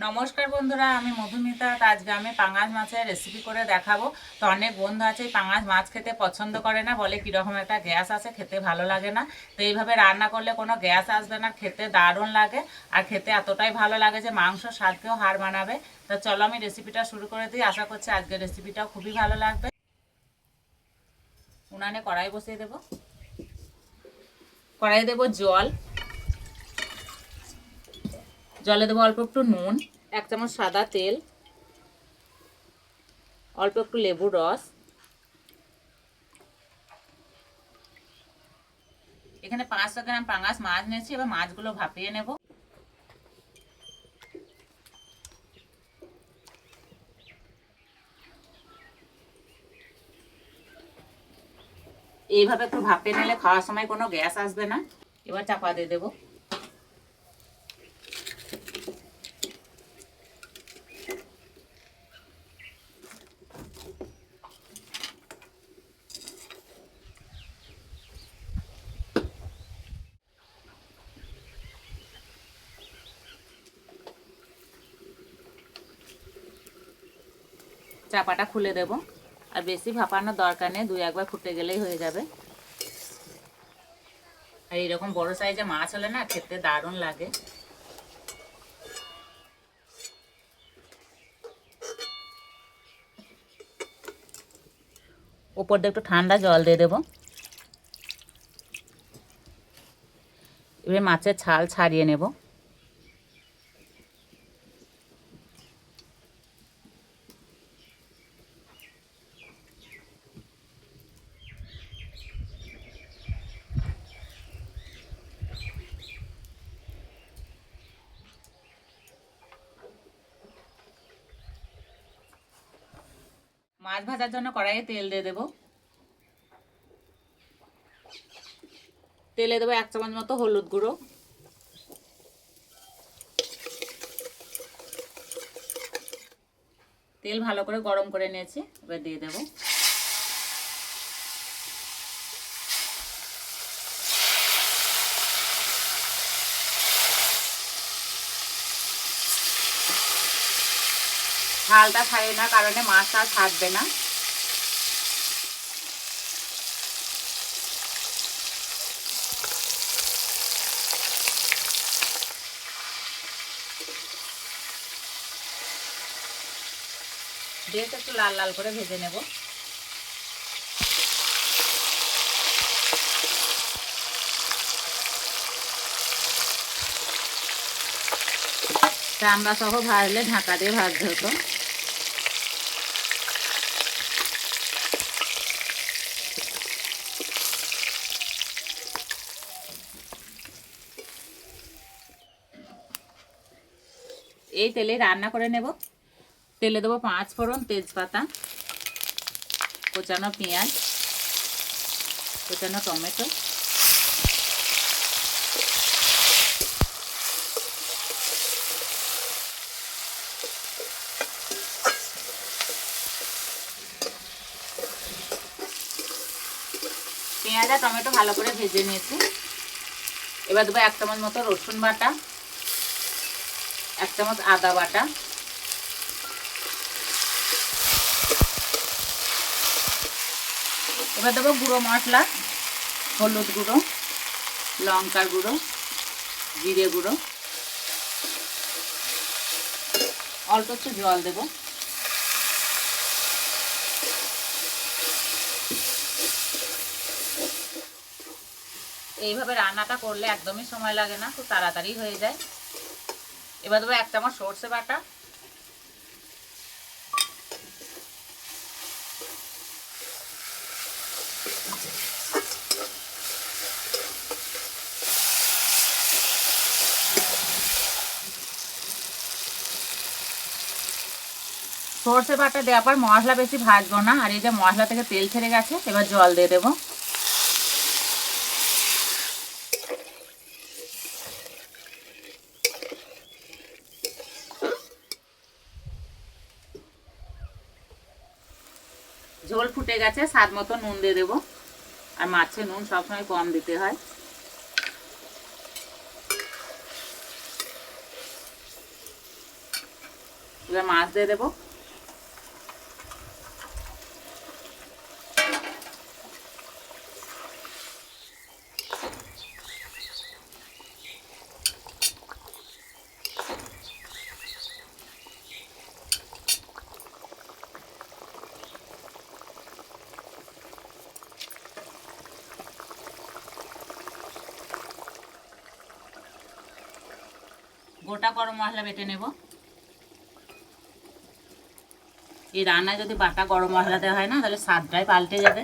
নমস্কার বন্ধুরা, আমি মধুমিতা। আজকে আমি পাঙাশ মাছের রেসিপি করে দেখাবো। তো অনেক বন্ধু আছে পাঙাশ মাছ খেতে পছন্দ করে না, বলে কীরকম একটা গ্যাস আছে, খেতে ভালো লাগে না। তো এইভাবে রান্না করলে কোনো গ্যাস আসবে না, খেতে দারুণ লাগে। আর খেতে এতটাই ভালো লাগে যে মাংস স্বাদকেও হার মানাবে। তো চলো আমি রেসিপিটা শুরু করে দিই। আশা করছি আজকের রেসিপিটাও খুবই ভালো লাগবে। উনানে কড়াই বসিয়ে দেবো। কড়াই দেবো জল। জলে দেবো অল্প একটু নুন, 1 চামচ সাদা তেল, অল্প একটু লেবুর রস। এখানে 500 গ্রাম পাঙাশ মাছ নিয়েছি। এবার মাছগুলো ভাপিয়ে নেব। এইভাবে একটু ভাপিয়ে নিলে খাওয়ার সময় কোনো গ্যাস আসবে না। এবার চাপা দিয়ে দেবো। চাপাটা খুলে দেব। আর বেশি ভাপানোর দরকার নেই, 2-1 বার ফুটে গেলেই হয়ে যাবে। আর এরকম বড় সাইজে মাছ হলে না খেতে দারুণ লাগে। উপর দিয়ে একটু ঠান্ডা জল দিয়ে দেবো। এবার মাছের ছাল ছাড়িয়ে নেব। মাছ ভাজার জন্য কড়াইয়ে তেল দিয়ে দেবো। তেলে দেবো 1 চামচ মতো হলুদ গুঁড়ো, তেল ভালো করে গরম করে নিয়েছি। এবার দিয়ে দেবো। ঝালটা ছাড়ে না কারণে মাছটা ছাড়বে না। দিয়ে একটু লাল লাল করে ভেজে নেব। চামড়া সহ ভাজলে ঢাকা দিয়ে ভাজতে হতো। এই তেলে রান্না করে নেব। তেলে দেবো 5 ফোড়ন, তেজপাতা, কোচানো পেঁয়াজ, কোচানো টমেটো, পেঁয়াজ আর টমেটো ভালো করে ভেজে নিয়েছি। এবার দেবো 1 চামচ মতো রসুন বাটা, 1 চামচ আদা বাটা, এবার দেবো গুঁড়ো মশলা, হলুদ গুঁড়ো, লঙ্কার গুঁড়ো, জিরে গুঁড়ো, অল্প একটু জল দেবো। এইভাবে রান্নাটা করলে একদমই সময় লাগে না, খুব তাড়াতাড়ি হয়ে যায়। এবার দেবো 1 চামচ সর্ষে বাটা, সর্ষে বাটা দেওয়ার পর মশলা বেশি ভাজবো না। আর এই যে মশলা থেকে তেল ছেড়ে গেছে, এবার জল দিয়ে দেবো। ঝোল ফুটে গেছে, স্বাদ মতো নুন দিয়ে দেবো। আর মাছে নুন সবসময় কম দিতে হয়। এবার মাছ দিয়ে দেবো। গোটা গরম মশলা বেটে নেব। এই রান্নায় যদি বাটা গরম মশলা দেওয়া হয় না তাহলে স্বাদটাই পাল্টে যাবে।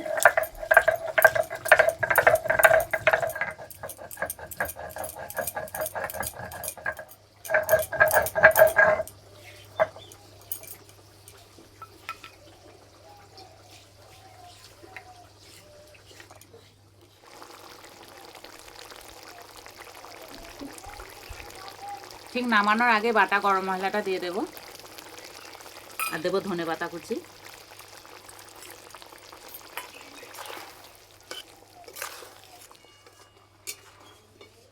ঠিক নামানোর আগে বাটা গরম মশলাটা দিয়ে দেবো, আর দেবো ধনেপাতা কুচি।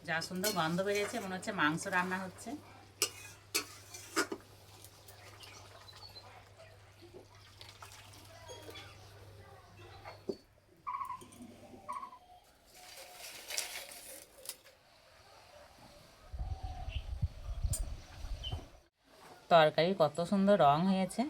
যা সুন্দর গন্ধ বেরিয়েছে, মনে হচ্ছে মাংস রান্না হচ্ছে। তরকারি কত সুন্দর রং হয়েছে।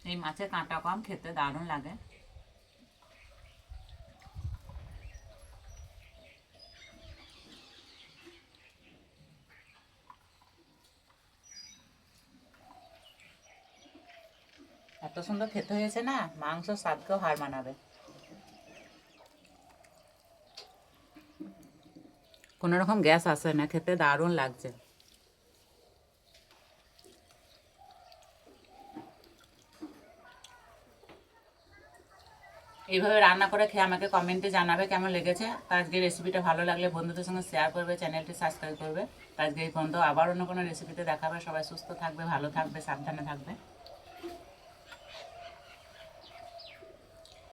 এই মাছের কাঁটা কম, খেতে দারুণ লাগে। এত সুন্দর খেতে হয়েছে না, মাংস স্বাদকেও হার মানাবে। কোনো রকম গ্যাস আসে না, খেতে দারুণ লাগছে। এইভাবে রান্না করে খেয়ে আমাকে কমেন্টে জানাবে কেমন লেগেছে। আজকে রেসিপিটা ভালো লাগলে বন্ধুদের সঙ্গে শেয়ার করবে, চ্যানেলটি সাবস্ক্রাইব করবে। আজকে এই পর্যন্ত, আবার অন্য কোনো রেসিপিতে দেখাবে। সবাই সুস্থ থাকবে, ভালো থাকবে, সাবধানে থাকবে।